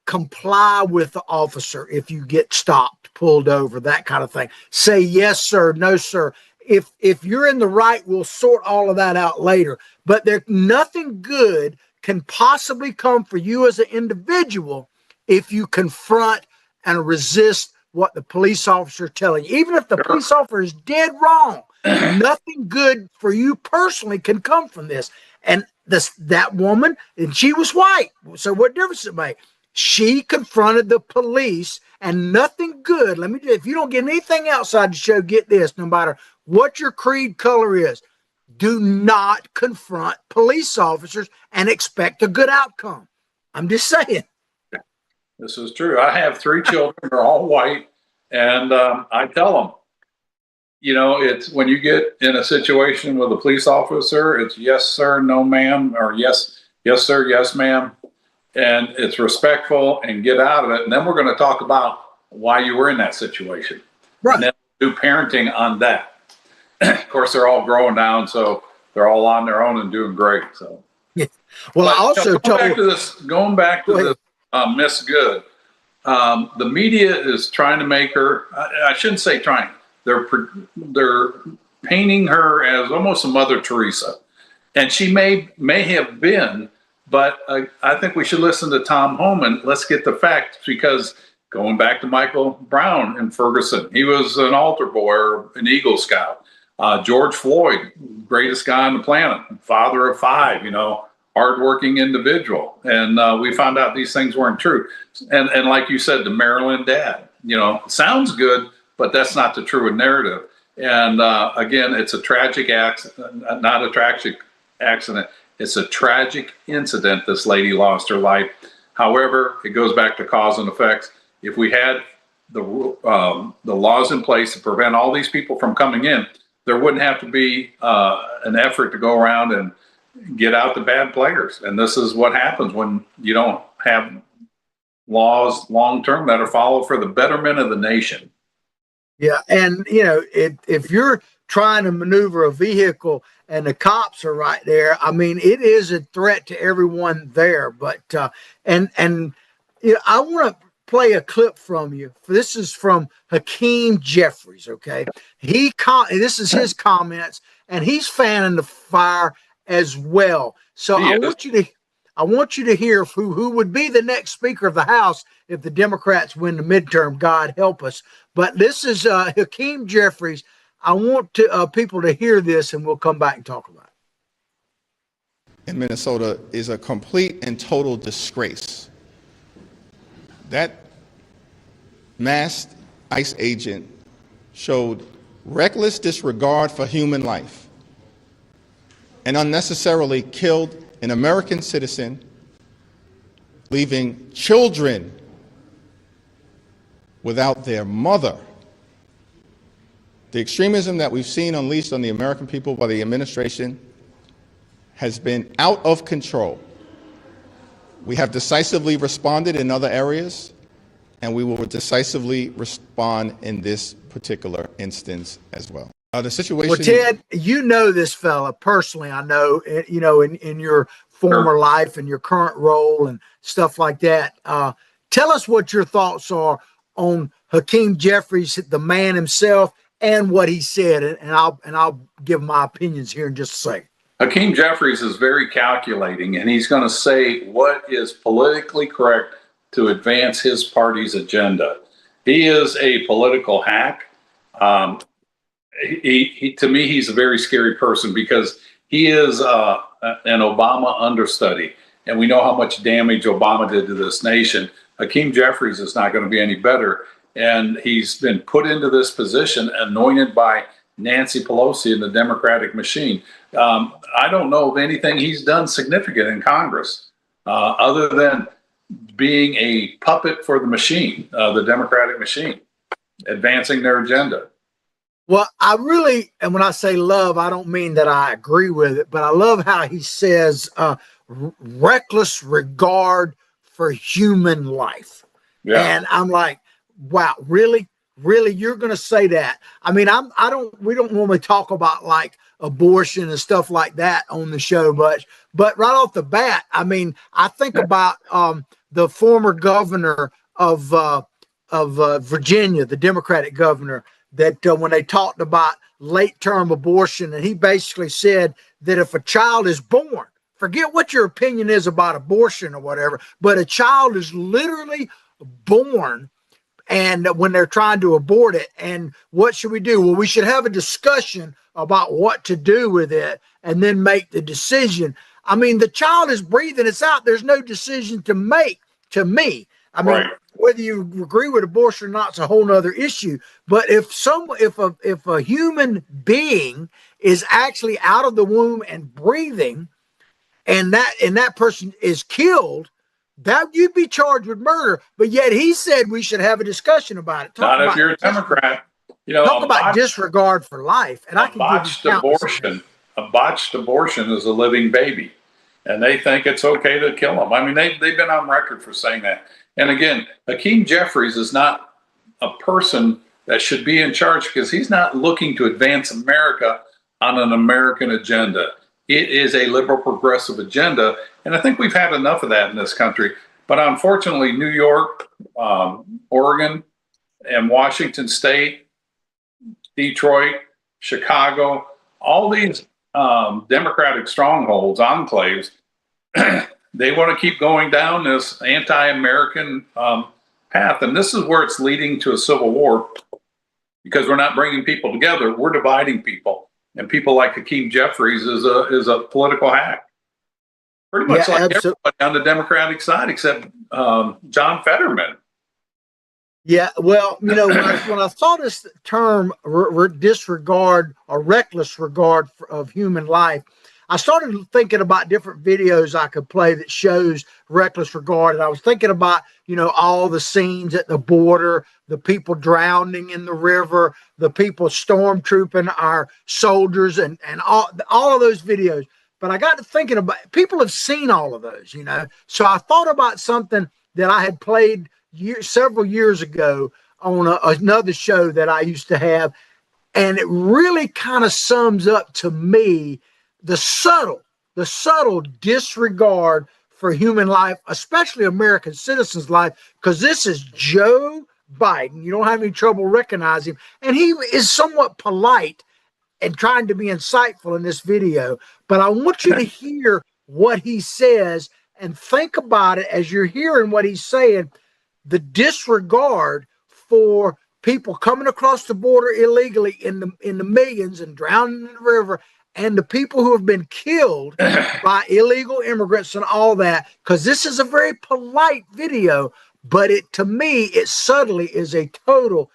comply with the officer if you get stopped, pulled over, that kind of thing. Say yes, sir, no, sir. If you're in the right, we'll sort all of that out later. But there's nothing good can possibly come for you as an individual if you confront and resist what the police officer is telling you. Even if the police officer is dead wrong, nothing good for you personally can come from this. And that woman, and she was white, so what difference does it make? She confronted the police, and nothing good. Let me tell you, if you don't get anything outside the show, get this, no matter what your creed color is, do not confront police officers and expect a good outcome. I'm just saying. This is true. I have 3 children. They're all white. And I tell them, it's when you get in a situation with a police officer, it's yes, sir, no, ma'am, or yes, sir, yes, ma'am. And it's respectful and get out of it. And then we're going to talk about why you were in that situation. Right. And then do parenting on that. Of course, they're all growing down, so they're all on their own and doing great. So, yeah. Well, but, I also going back to this Miss Good. The media is trying to make her. I shouldn't say trying. They're painting her as almost a Mother Teresa, and she may have been. But I think we should listen to Tom Homan. Let's get the facts, because going back to Michael Brown in Ferguson, he was an altar boy or an Eagle Scout. George Floyd, greatest guy on the planet, father of 5, hardworking individual. And we found out these things weren't true. And like you said, the Maryland dad, sounds good, but that's not the true narrative. And again, it's a tragic accident, not a tragic accident. It's a tragic incident. This lady lost her life. However, it goes back to cause and effects. If we had the laws in place to prevent all these people from coming in, there wouldn't have to be an effort to go around and get out the bad players. And this is what happens when you don't have laws long-term that are followed for the betterment of the nation. Yeah. And, if you're trying to maneuver a vehicle and the cops are right there, I mean, it is a threat to everyone there. But, I want to play a clip from you. This is from Hakeem Jeffries. Okay. This is his comments, and he's fanning the fire as well. So I want you to hear who would be the next Speaker of the House if the Democrats win the midterm. God help us. But this is Hakeem Jeffries. I want people to hear this, and we'll come back and talk about it. In Minnesota is a complete and total disgrace. That masked ICE agent showed reckless disregard for human life and unnecessarily killed an American citizen, leaving children without their mother. The extremism that we've seen unleashed on the American people by the administration has been out of control. We have decisively responded in other areas, and we will decisively respond in this particular instance as well. The situation. Well, Ted, you know this fella personally. I know, in your former life and your current role and stuff like that. Tell us what your thoughts are on Hakeem Jeffries, the man himself, and what he said, and I'll give my opinions here in just a second. Hakeem Jeffries is very calculating, and he's going to say what is politically correct to advance his party's agenda. He is a political hack. To me, he's a very scary person because he is an Obama understudy, and we know how much damage Obama did to this nation. Hakeem Jeffries is not going to be any better, and he's been put into this position, anointed by Nancy Pelosi and the Democratic machine. I don't know of anything he's done significant in Congress other than being a puppet for the machine, the Democratic machine, advancing their agenda. Well, and when I say love, I don't mean that I agree with it, but I love how he says reckless regard for human life. Yeah. And I'm like, wow, really? Really? You're going to say that? I mean, we don't normally talk about like abortion and stuff like that on the show much, but right off the bat, I mean, I think about the former governor of Virginia, the Democratic governor, that when they talked about late-term abortion, and he basically said that if a child is born, forget what your opinion is about abortion or whatever, but a child is literally born, and when they're trying to abort it, and what should we do? Well, we should have a discussion about what to do with it and then make the decision. I mean, the child is breathing, it's out. There's no decision to make, to me. I mean, right. Whether you agree with abortion or not, it's a whole nother issue. But if a human being is actually out of the womb and breathing, and that person is killed, that you'd be charged with murder. But yet he said we should have a discussion about it. Not if you're a Democrat. Talk about disregard for life. And I can botched abortion. A botched abortion is a living baby, and they think it's okay to kill them. I mean, they've been on record for saying that. And again, Hakeem Jeffries is not a person that should be in charge, because he's not looking to advance America on an American agenda. It is a liberal progressive agenda. And I think we've had enough of that in this country. But unfortunately, New York, Oregon, and Washington State, Detroit, Chicago, all these Democratic strongholds, enclaves, they want to keep going down this anti-American path. And this is where it's leading to a civil war, because we're not bringing people together. We're dividing people. And people like Hakeem Jeffries is a political hack. Pretty much like everybody on the Democratic side except John Fetterman. Yeah, well, when I saw this term disregard or reckless regard of human life, I started thinking about different videos I could play that shows reckless regard. And I was thinking about, all the scenes at the border, the people drowning in the river, the people stormtrooping our soldiers, and all of those videos. But I got to thinking about, people have seen all of those, So I thought about something that I had played several years ago on another show that I used to have. And it really kind of sums up to me the subtle disregard for human life, especially American citizens' life, because this is Joe Biden. You don't have any trouble recognizing him. And he is somewhat polite and trying to be insightful in this video. But I want you to hear what he says and think about it as you're hearing what he's saying. The disregard for people coming across the border illegally in the millions and drowning in the river, and the people who have been killed by illegal immigrants and all that, because this is a very polite video, but to me, it subtly is a total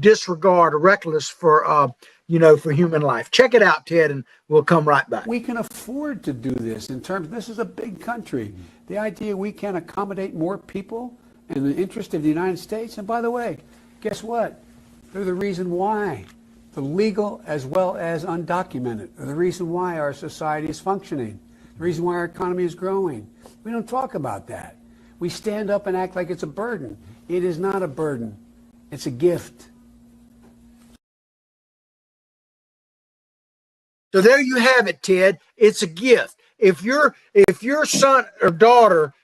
disregard or reckless for human life. Check it out, Ted, and we'll come right back. We can afford to do this this is a big country. The idea we can accommodate more people in the interest of the United States. And by the way, guess what? They're the reason why. The legal as well as undocumented are the reason why our society is functioning. The reason why our economy is growing. We don't talk about that. We stand up and act like it's a burden. It is not a burden. It's a gift. So there you have it, Ted. It's a gift. If your son or daughter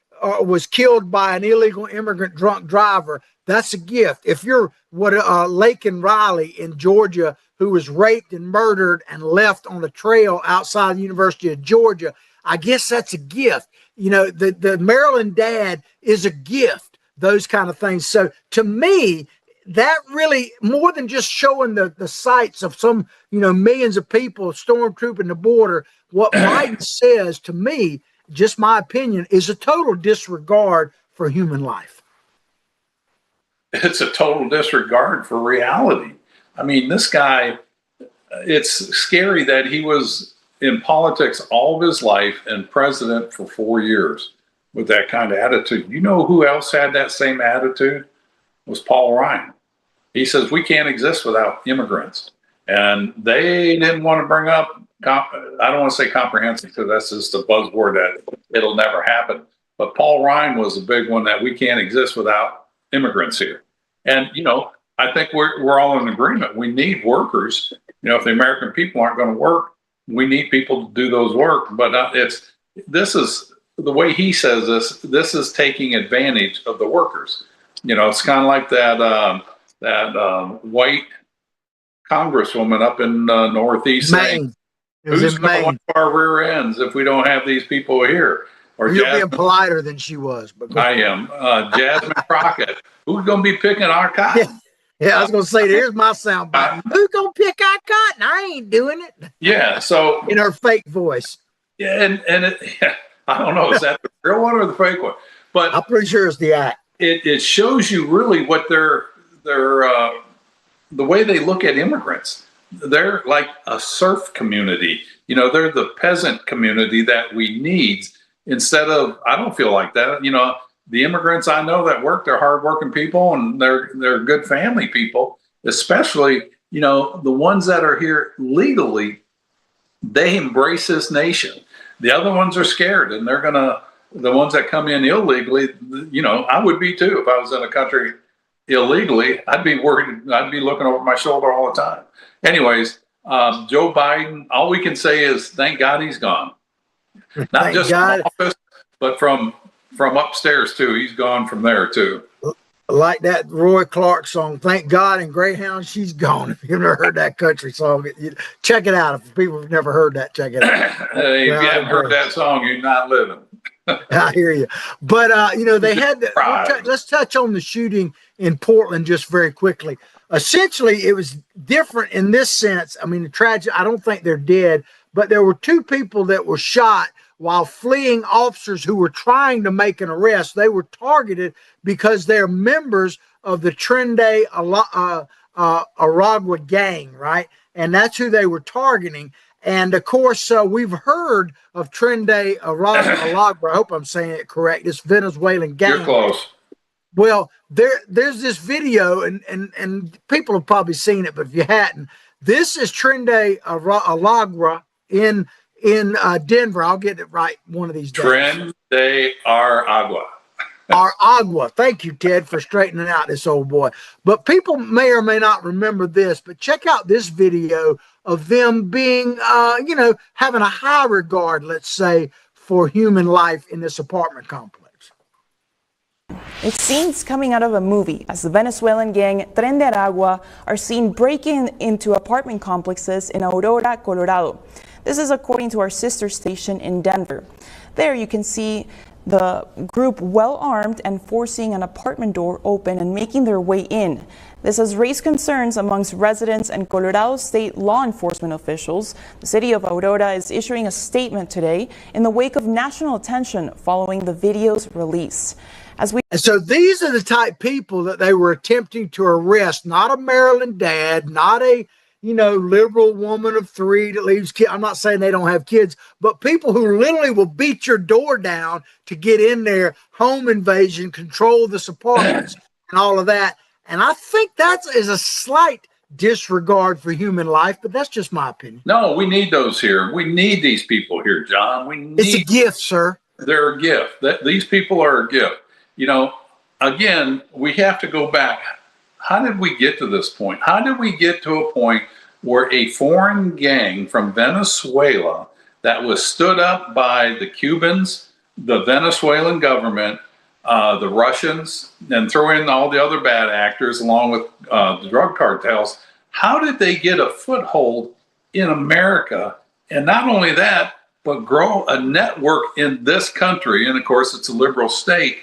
was killed by an illegal immigrant drunk driver, that's a gift. If you're Laken Riley in Georgia, who was raped and murdered and left on a trail outside the University of Georgia, I guess that's a gift. The Maryland dad is a gift, those kind of things. So to me, that really, more than just showing the sights of some, millions of people stormtrooping the border, what Biden says to me, just my opinion, is a total disregard for human life. It's a total disregard for reality. I mean, this guy, it's scary that he was in politics all of his life and president for 4 years with that kind of attitude. You know who else had that same attitude? It was Paul Ryan. He says, we can't exist without immigrants. And they didn't want to bring up, I don't want to say comprehensive, because that's just a buzzword that it'll never happen. But Paul Ryan was a big one, that we can't exist without immigrants here. And, I think we're all in agreement. We need workers. If the American people aren't going to work, we need people to do those work. But this is the way he says this is taking advantage of the workers. It's kind of like that white congresswoman up in Northeast saying, who's going to wipe our rear ends if we don't have these people here? Or you're being politer than she was. But I am. Jasmine Crockett. Who's going to be picking our cotton? Yeah, I was going to say, here's my sound bite. Who's going to pick our cotton? I ain't doing it. Yeah, so. In her fake voice. Yeah, and I don't know, is that the real one or the fake one? But I'm pretty sure it's the act. It shows you really what the way they look at immigrants. They're like a serf community. They're the peasant community that we need. Instead of, I don't feel like that. The immigrants I know that work, they're hardworking people and they're good family people, especially, the ones that are here legally, they embrace this nation. The other ones are scared, and the ones that come in illegally, I would be too if I was in a country illegally, I'd be worried. I'd be looking over my shoulder all the time. Anyways, Joe Biden, all we can say is thank God he's gone. Not Thank just God. from office, but from upstairs too. He's gone from there too. Like that Roy Clark song, "Thank God" and Greyhound, she's gone. If you've never heard that country song, check it out. If people have never heard that, check it out. Hey, if you haven't heard that song, you're not living. I hear you. But, they had let's touch on the shooting in Portland just very quickly. Essentially, it was different in this sense. I mean, the tragedy, I don't think they're dead, but there were two people that were shot while fleeing officers who were trying to make an arrest. They were targeted because they're members of the Trinidad Aragua gang, right? And that's who they were targeting. And of course, we've heard of Trinidad Aragua. I hope I'm saying it correct. This Venezuelan gang. You're close. Well, there's this video, and people have probably seen it, but if you hadn't, this is Trinidad Aragua in Denver. I'll get it right one of these days. Trinidad Aragua. Aragua. Thank you, Ted, for straightening out this old boy. But people may or may not remember this, but check out this video of them being, having a high regard, let's say, for human life in this apartment complex. It's scenes coming out of a movie as the Venezuelan gang Tren de Aragua are seen breaking into apartment complexes in Aurora, Colorado. This is according to our sister station in Denver. There you can see the group well armed and forcing an apartment door open and making their way in. This has raised concerns amongst residents and Colorado state law enforcement officials. The city of Aurora is issuing a statement today in the wake of national attention following the video's release. And so these are the type people that they were attempting to arrest, not a Maryland dad, not a, liberal woman of 3 that leaves kids. I'm not saying they don't have kids, but people who literally will beat your door down to get in there, home invasion, control this apartments and all of that. And I think that is a slight disregard for human life, but that's just my opinion. No, we need those here. We need these people here, John. It's a gift, sir. They're a gift. These people are a gift. Again, we have to go back. How did we get to this point? How did we get to a point where a foreign gang from Venezuela that was stood up by the Cubans, the Venezuelan government, the Russians, and throw in all the other bad actors along with the drug cartels, how did they get a foothold in America? And not only that, but grow a network in this country. And of course, it's a liberal state.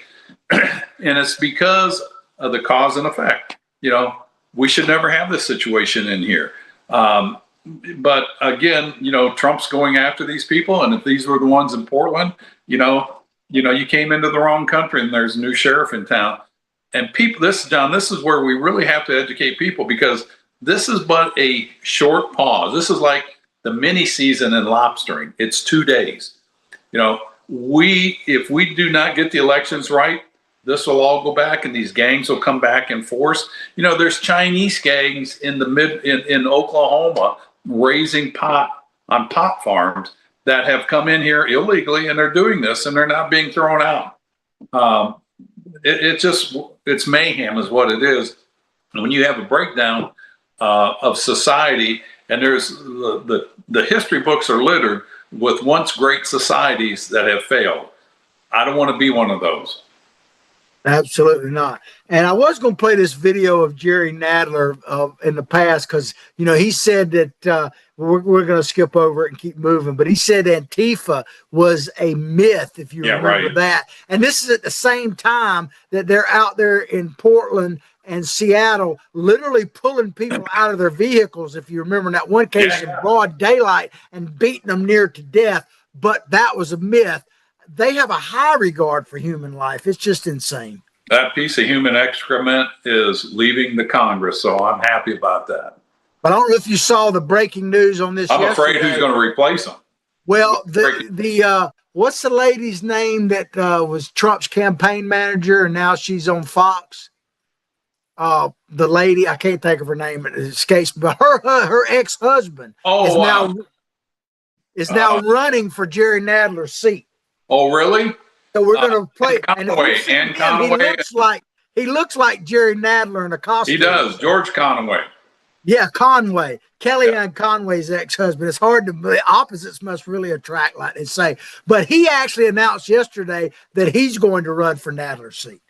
And it's because of the cause and effect. We should never have this situation in here. But again, Trump's going after these people. And if these were the ones in Portland, you came into the wrong country and there's a new sheriff in town. And people, this is where we really have to educate people, because this is but a short pause. This is like the mini season in lobstering. It's 2 days. If we do not get the elections right, this will all go back and these gangs will come back in force. There's Chinese gangs in Oklahoma raising pot on pot farms that have come in here illegally, and they're doing this and they're not being thrown out. It's mayhem is what it is. And when you have a breakdown of society, and there's the history books are littered with once great societies that have failed. I don't want to be one of those. Absolutely not. And I was going to play this video of Jerry Nadler in the past because, he said that we're going to skip over it and keep moving. But he said Antifa was a myth, if you remember that. And this is at the same time that they're out there in Portland and Seattle literally pulling people out of their vehicles, if you remember in that one case in broad daylight, and beating them near to death. But that was a myth. They have a high regard for human life. It's just insane. That piece of human excrement is leaving the Congress, so I'm happy about that. But I don't know if you saw the breaking news on this. I'm afraid who's going to replace them. Well, what's the lady's name that was Trump's campaign manager, and now she's on Fox? The lady, I can't think of her name, it escapes me, but her ex-husband is now running for Jerry Nadler's seat. Oh, really? So we're going to play. And Conway. He He looks like Jerry Nadler in a costume. He does. George Conway. Yeah, Conway. Kellyanne Conway's ex-husband. It's hard to, the opposites must really attract, like they say. But he actually announced yesterday that he's going to run for Nadler's seat.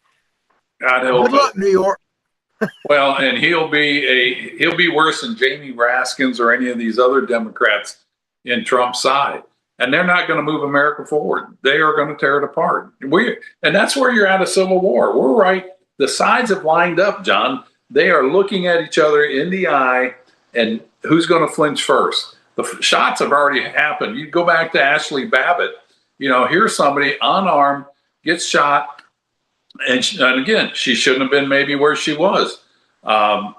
God help Good luck, New York. Well, and he'll be worse than Jamie Raskins or any of these other Democrats in Trump's side. And they're not going to move America forward. They are going to tear it apart. And that's where you're at a civil war. We're right. The sides have lined up, John. They are looking at each other in the eye, and who's going to flinch first? The shots have already happened. You go back to Ashley Babbitt. Here's somebody unarmed, gets shot, and again, she shouldn't have been maybe where she was. There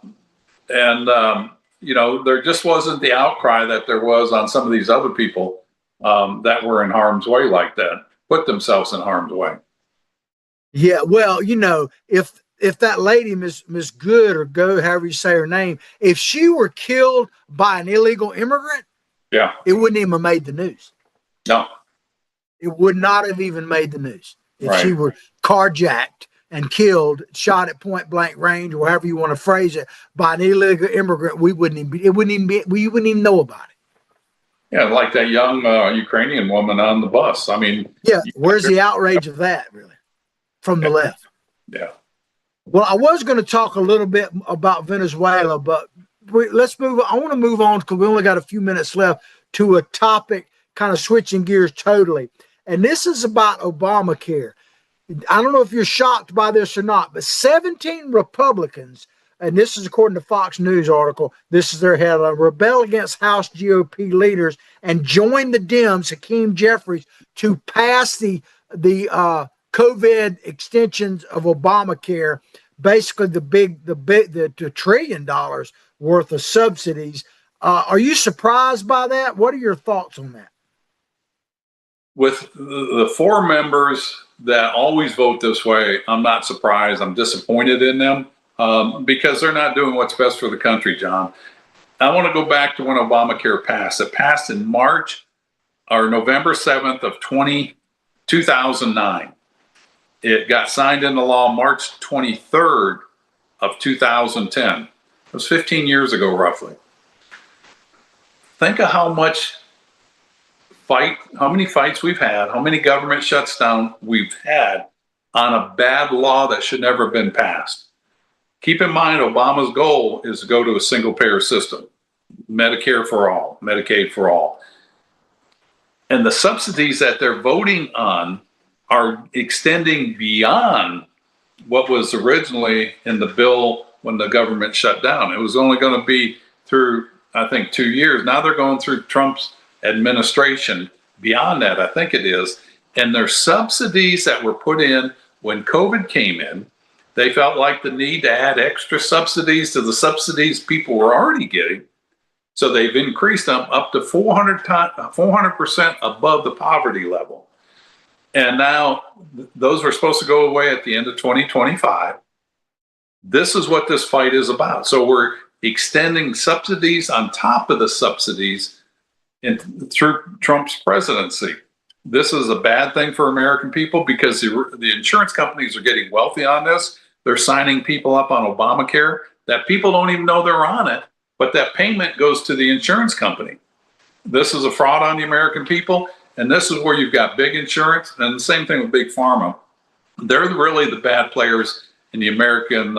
just wasn't the outcry that there was on some of these other people that were in harm's way like that, put themselves in harm's way. Yeah, well, if that lady, Miss Good, or Go, however you say her name, if she were killed by an illegal immigrant, it wouldn't even have made the news. No. It would not have even made the news. If Right. she were carjacked and killed, shot at point blank range, or however you want to phrase it, by an illegal immigrant, we wouldn't even know about it. Yeah, like that young Ukrainian woman on the bus. I mean, where's the outrage of that, really, from the left? Yeah. Well, I was going to talk a little bit about Venezuela, but let's move. I want to move on because we only got a few minutes left to a topic, kind of switching gears totally. And this is about Obamacare. I don't know if you're shocked by this or not, but 17 Republicans, and this is according to Fox News article, this is their headline, rebel against House GOP leaders and join the Dems, Hakeem Jeffries, to pass the COVID extensions of Obamacare, basically the $1 trillion worth of subsidies. Are you surprised by that? What are your thoughts on that? With the four members that always vote this way, I'm not surprised. I'm disappointed in them because they're not doing what's best for the country, John. I want to go back to when Obamacare passed. It passed in March or November 7th of 2009. It got signed into law March 23rd of 2010. It was 15 years ago, roughly. Think of how many fights we've had, how many government shuts down we've had on a bad law that should never have been passed. Keep in mind, Obama's goal is to go to a single payer system, Medicare for all, Medicaid for all. And the subsidies that they're voting on are extending beyond what was originally in the bill when the government shut down. It was only going to be through, I think, 2 years. Now they're going through Trump's administration beyond that, I think it is. And there's subsidies that were put in when COVID came in. They felt like the need to add extra subsidies to the subsidies people were already getting. So they've increased them up to 400% above the poverty level. And now those were supposed to go away at the end of 2025. This is what this fight is about. So we're extending subsidies on top of the subsidies through Trump's presidency. This is a bad thing for American people because the insurance companies are getting wealthy on this. They're signing people up on Obamacare that people don't even know they're on it, but that payment goes to the insurance company. This is a fraud on the American people. And this is where you've got big insurance, and the same thing with big pharma. They're really the bad players in the American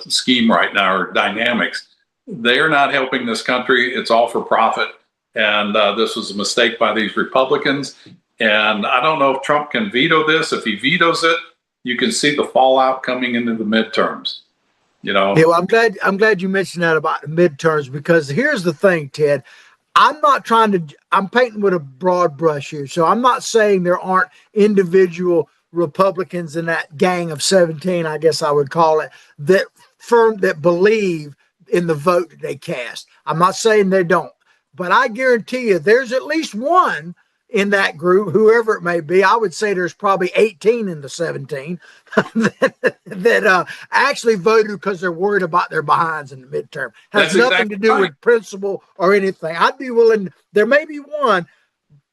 scheme right now, or dynamics. They're not helping this country. It's all for profit. And this was a mistake by these Republicans. And I don't know if Trump can veto this. If he vetoes it, you can see the fallout coming into the midterms. Yeah, well, I'm glad you mentioned that about the midterms, because here's the thing, Ted. I'm painting with a broad brush here. So I'm not saying there aren't individual Republicans in that gang of 17, I guess I would call it, that believe in the vote that they cast. I'm not saying they don't, but I guarantee you there's at least one in that group, whoever it may be. I would say there's probably 18 in the 17 that actually voted because they're worried about their behinds in the midterm. Has nothing to do with principle or anything. I'd be willing, there may be one,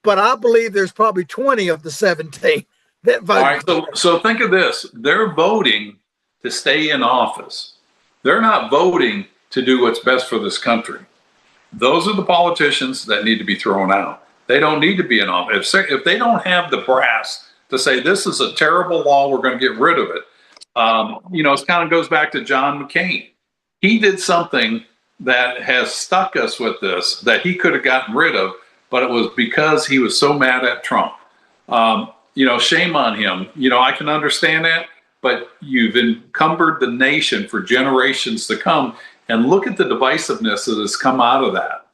but I believe there's probably 20 of the 17 that voted. All right, so think of this. They're voting to stay in office. They're not voting to do what's best for this country. Those are the politicians that need to be thrown out. They don't need to be in office. If they don't have the brass to say this is a terrible law, we're going to get rid of it. It kind of goes back to John McCain. He did something that has stuck us with this that he could have gotten rid of, but it was because he was so mad at Trump. Shame on him. I can understand that, but you've encumbered the nation for generations to come. And look at the divisiveness that has come out of that,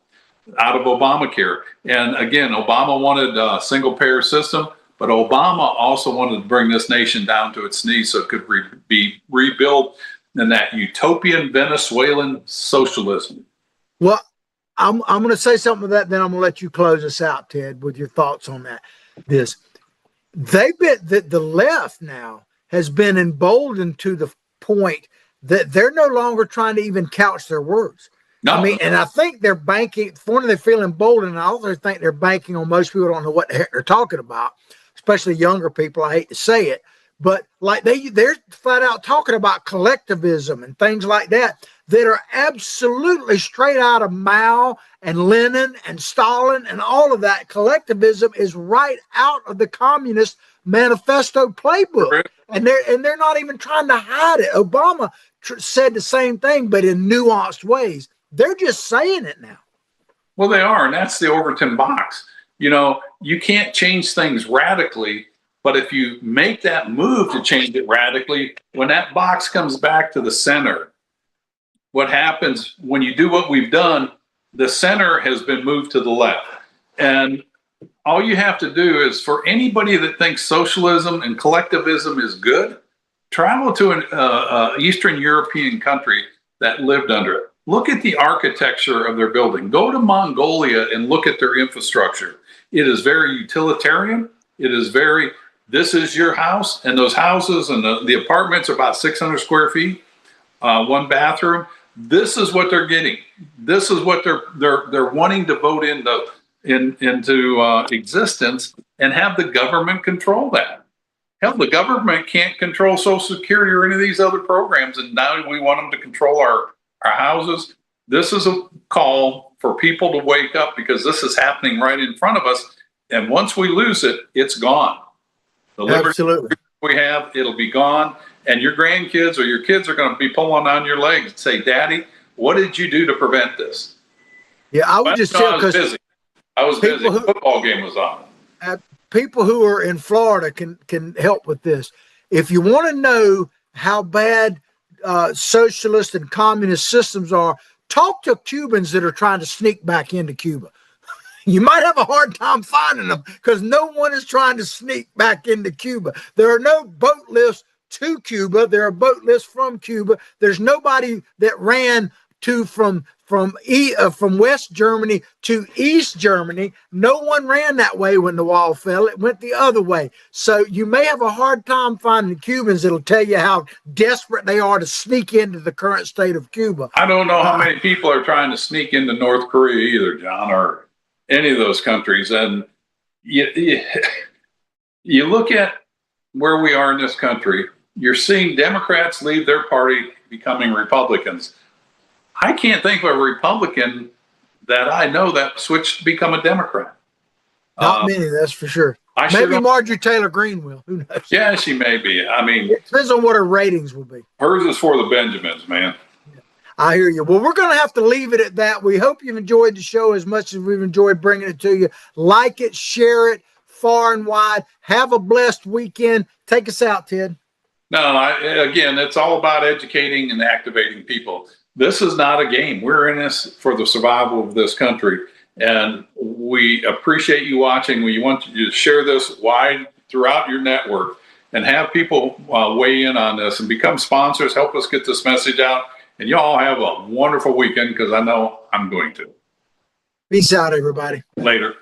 out of Obamacare. And again, Obama wanted a single payer system, but Obama also wanted to bring this nation down to its knees so it could be rebuilt in that utopian Venezuelan socialism. Well, I'm going to say something to that, then I'm going to let you close us out, Ted, with your thoughts on that. The left now has been emboldened to the point that they're no longer trying to even couch their words. No. I mean, and I think they're banking, for one, they're feeling emboldened, and I also think they're banking on most people don't know what the heck they're talking about, especially younger people. I hate to say it, but like they're flat out talking about collectivism and things like that are absolutely straight out of Mao and Lenin and Stalin and all of that. Collectivism is right out of the Communist Manifesto playbook, and they're not even trying to hide it. Obama said the same thing, but in nuanced ways. They're just saying it now. Well, they are, and that's the Overton box. You can't change things radically, but if you make that move to change it radically, when that box comes back to the center, what happens when you do what we've done, the center has been moved to the left. And all you have to do is, for anybody that thinks socialism and collectivism is good, travel to an Eastern European country that lived under it. Look at the architecture of their building. Go to Mongolia and look at their infrastructure. It is very utilitarian. It is this is your house, and those houses and the apartments are about 600 square feet, one bathroom. This is what they're getting. This is what they're wanting to vote into existence and have the government control that. Hell, the government can't control Social Security or any of these other programs, and now we want them to control our houses. This is a call for people to wake up, because this is happening right in front of us. And once we lose it, it's gone. The liberty we have, it'll be gone. And your grandkids or your kids are going to be pulling on your legs and say, "Daddy, what did you do to prevent this?" Yeah, I would just tell, because I was busy. The football game was on. People who are in Florida can help with this. If you want to know how bad socialist and communist systems are, talk to Cubans that are trying to sneak back into Cuba. You might have a hard time finding them, because no one is trying to sneak back into Cuba. There are no boat lifts to Cuba. There are boat lifts from Cuba. There's nobody that ran from West Germany to East Germany. No one ran that way when the wall fell. It went the other way. So you may have a hard time finding Cubans that'll tell you how desperate they are to sneak into the current state of Cuba. I don't know how many people are trying to sneak into North Korea either, John, or any of those countries. And you look at where we are in this country, you're seeing Democrats leave their party, becoming Republicans. I can't think of a Republican that I know that switched to become a Democrat. Not many, that's for sure. Maybe Marjorie Taylor Greene will. Who knows? Yeah, she may be. I mean, it depends on what her ratings will be. Hers is for the Benjamins, man. I hear you. Well, we're going to have to leave it at that. We hope you've enjoyed the show as much as we've enjoyed bringing it to you. Like it, share it far and wide. Have a blessed weekend. Take us out, Ted. No, again, it's all about educating and activating people. This is not a game. We're in this for the survival of this country. And we appreciate you watching. We want you to share this wide throughout your network and have people weigh in on this and become sponsors. Help us get this message out. And y'all have a wonderful weekend, because I know I'm going to. Peace out, everybody. Later.